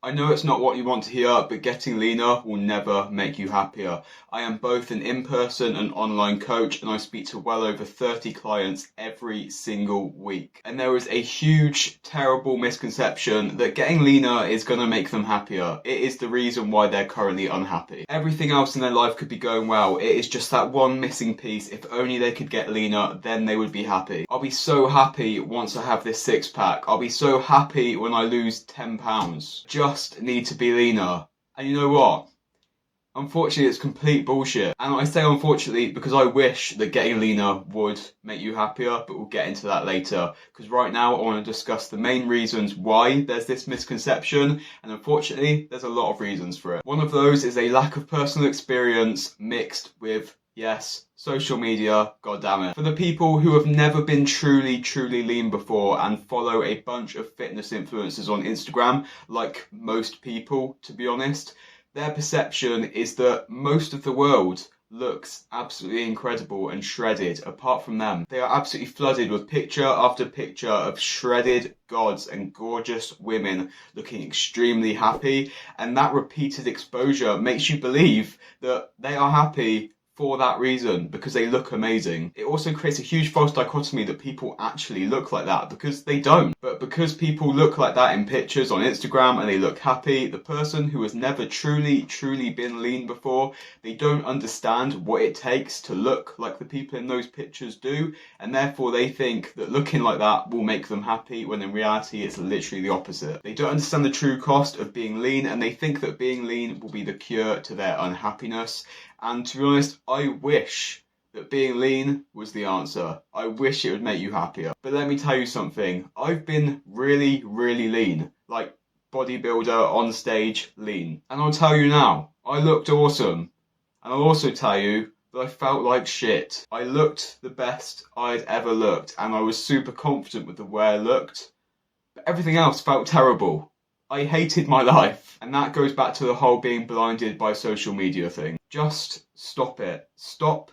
I know it's not what you want to hear, but getting leaner will never make you happier. I am both an in-person and online coach, and I speak to well over 30 clients every single week. And there is a huge, terrible misconception that getting leaner is going to make them happier. It is the reason why they're currently unhappy. Everything else in their life could be going well. It is just that one missing piece. If only they could get leaner, then they would be happy. I'll be so happy once I have this six pack. I'll be so happy when I lose 10 pounds. Just need to be leaner. And you know what? Unfortunately, it's complete bullshit. And I say unfortunately because I wish that getting leaner would make you happier, but we'll get into that later. Because right now I want to discuss the main reasons why there's this misconception, and unfortunately there's a lot of reasons for it. One of those is a lack of personal experience mixed with, yes, social media, god damn it. For the people who have never been truly lean before and follow a bunch of fitness influencers on Instagram, like most people, to be honest, their perception is that most of the world looks absolutely incredible and shredded apart from them. They are absolutely flooded with picture after picture of shredded gods and gorgeous women looking extremely happy, and that repeated exposure makes you believe that they are happy for that reason, because they look amazing. It also creates a huge false dichotomy that people actually look like that, because they don't. But because people look like that in pictures on Instagram and they look happy, the person who has never truly been lean before, they don't understand what it takes to look like the people in those pictures do, and therefore they think that looking like that will make them happy, when in reality it's literally the opposite. They don't understand the true cost of being lean, and they think that being lean will be the cure to their unhappiness. And to be honest, I wish that being lean was the answer. I wish it would make you happier. But let me tell you something. I've been really lean. Like bodybuilder on stage lean. And I'll tell you now, I looked awesome. And I'll also tell you that I felt like shit. I looked the best I'd ever looked, and I was super confident with the way I looked. But everything else felt terrible. I hated my life. And that goes back to the whole being blinded by social media thing. Just stop it. Stop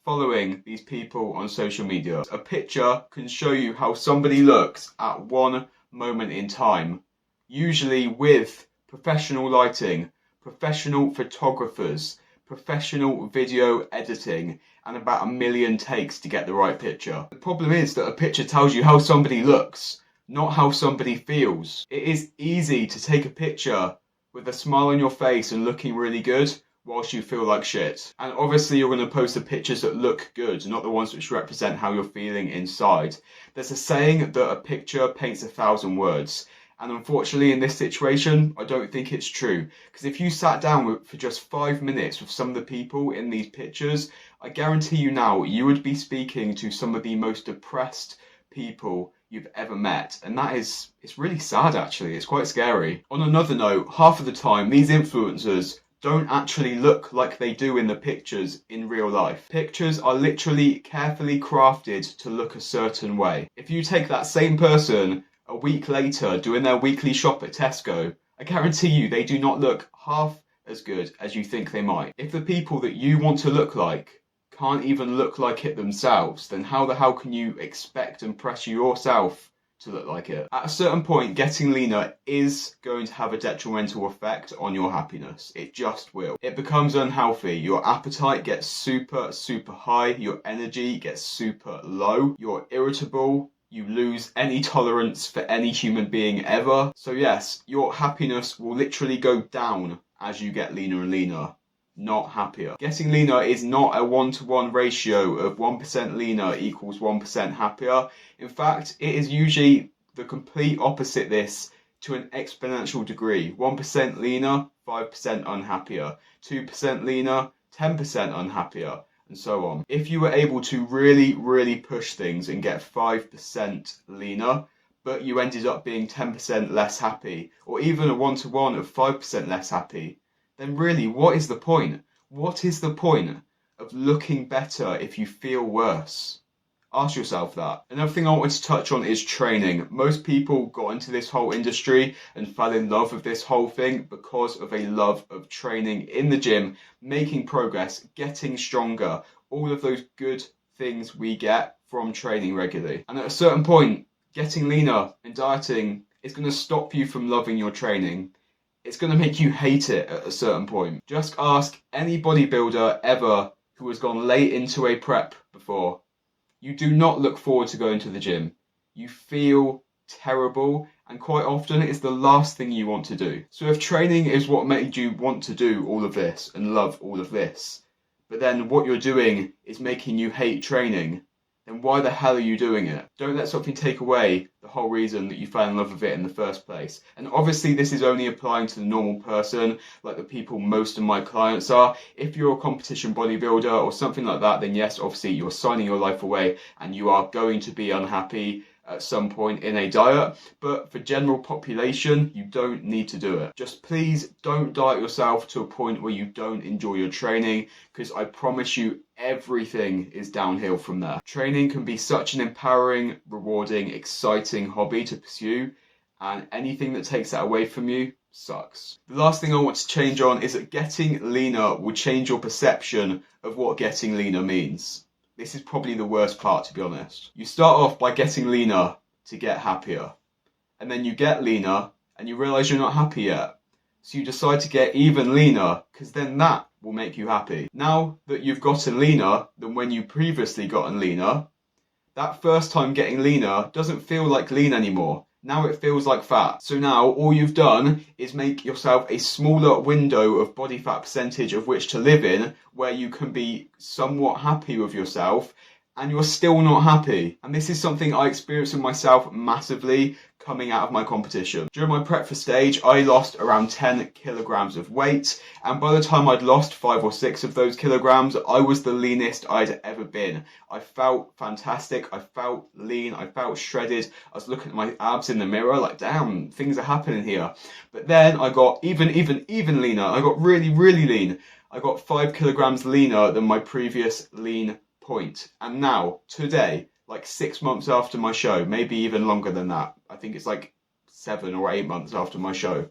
following these people on social media. A picture can show you how somebody looks at one moment in time, usually with professional lighting, professional photographers, professional video editing, and about 1 million takes to get the right picture. The problem is that a picture tells you how somebody looks, not how somebody feels. It is easy to take a picture with a smile on your face and looking really good whilst you feel like shit. And obviously you're going to post the pictures that look good, not the ones which represent how you're feeling inside. There's a saying that a picture paints 1,000 words. And unfortunately in this situation, I don't think it's true. Because if you sat down for just 5 minutes with some of the people in these pictures, I guarantee you now, you would be speaking to some of the most depressed people you've ever met, and it's really sad actually. It's quite scary. On another note, half of the time these influencers don't actually look like they do in the pictures in real life. Pictures are literally carefully crafted to look a certain way. If you take that same person a week later doing their weekly shop at Tesco, I guarantee you they do not look half as good as you think they might. If the people that you want to look like can't even look like it themselves, then how the hell can you expect and pressure yourself to look like it? At a certain point, getting leaner is going to have a detrimental effect on your happiness. It just will. It becomes unhealthy. Your appetite gets super high. Your energy gets super low. You're irritable. You lose any tolerance for any human being ever. So yes, your happiness will literally go down as you get leaner and leaner, not happier. Getting leaner is not a 1-to-1 ratio of 1% leaner equals 1% happier. In fact, it is usually the complete opposite this to an exponential degree. 1% leaner, 5% unhappier. 2% leaner, 10% unhappier, and so on. If you were able to really push things and get 5% leaner, but you ended up being 10% less happy, or even a 1-to-1 of 5% less happy, then really, what is the point? What is the point of looking better if you feel worse? Ask yourself that. Another thing I wanted to touch on is training. Most people got into this whole industry and fell in love with this whole thing because of a love of training in the gym, making progress, getting stronger, all of those good things we get from training regularly. And at a certain point, getting leaner and dieting is going to stop you from loving your training. it's going to make you hate it at a certain point. Just ask any bodybuilder ever who has gone late into a prep before. You do not look forward to going to the gym. You feel terrible, and quite often it's the last thing you want to do. So if training is what made you want to do all of this and love all of this, but then what you're doing is making you hate training, then why the hell are you doing it? Don't let something take away the whole reason that you fell in love with it in the first place. And obviously this is only applying to the normal person, like the people most of my clients are. If you're a competition bodybuilder or something like that, then yes, obviously you're signing your life away and you are going to be unhappy at some point in a diet. But for general population, you don't need to do it. Just please don't diet yourself to a point where you don't enjoy your training, because I promise you everything is downhill from there. Training can be such an empowering, rewarding, exciting hobby to pursue, and anything that takes that away from you sucks. The last thing I want to change on is that getting leaner will change your perception of what getting leaner means. This is probably the worst part, to be honest. You start off by getting leaner to get happier, and then you get leaner and you realise you're not happy yet. So you decide to get even leaner, because then that will make you happy. Now that you've gotten leaner than when you previously gotten leaner, that first time getting leaner doesn't feel like lean anymore. Now it feels like fat. So now all you've done is make yourself a smaller window of body fat percentage of which to live in, where you can be somewhat happy with yourself, and you're still not happy. And this is something I experienced in myself massively coming out of my competition. During my prep for stage, I lost around 10 kilograms of weight, and by the time I'd lost 5 or 6 of those kilograms, I was the leanest I'd ever been. I felt fantastic, I felt lean, I felt shredded. I was looking at my abs in the mirror like, damn, things are happening here. But then I got even leaner. I got really lean. I got 5 kilograms leaner than my previous lean point. And now, today, like 6 months after my show, maybe even longer than that, I think it's like 7 or 8 months after my show,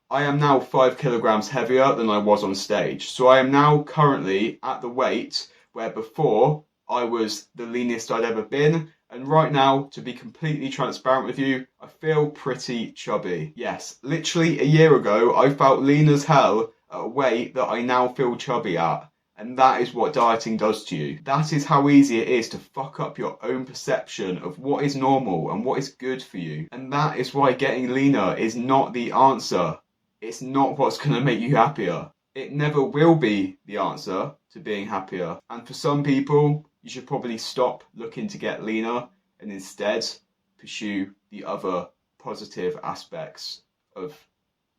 I am now 5 kilograms heavier than I was on stage. So I am now currently at the weight where before I was the leanest I'd ever been. And right now, to be completely transparent with you, I feel pretty chubby. Yes, literally a year ago, I felt lean as hell at a weight that I now feel chubby at. And that is what dieting does to you. That is how easy it is to fuck up your own perception of what is normal and what is good for you. And that is why getting leaner is not the answer. It's not what's going to make you happier. It never will be the answer to being happier. And for some people, you should probably stop looking to get leaner and instead pursue the other positive aspects of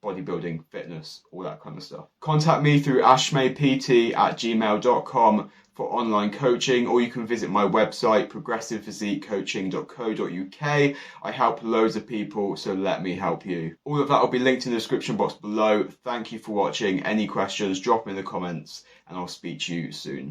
bodybuilding, fitness, all that kind of stuff. Contact me through ashmaypt@gmail.com for online coaching, or you can visit my website, progressivephysiquecoaching.co.uk. I help loads of people, so let me help you. All of that will be linked in the description box below. Thank you for watching. Any questions, drop them in the comments, and I'll speak to you soon.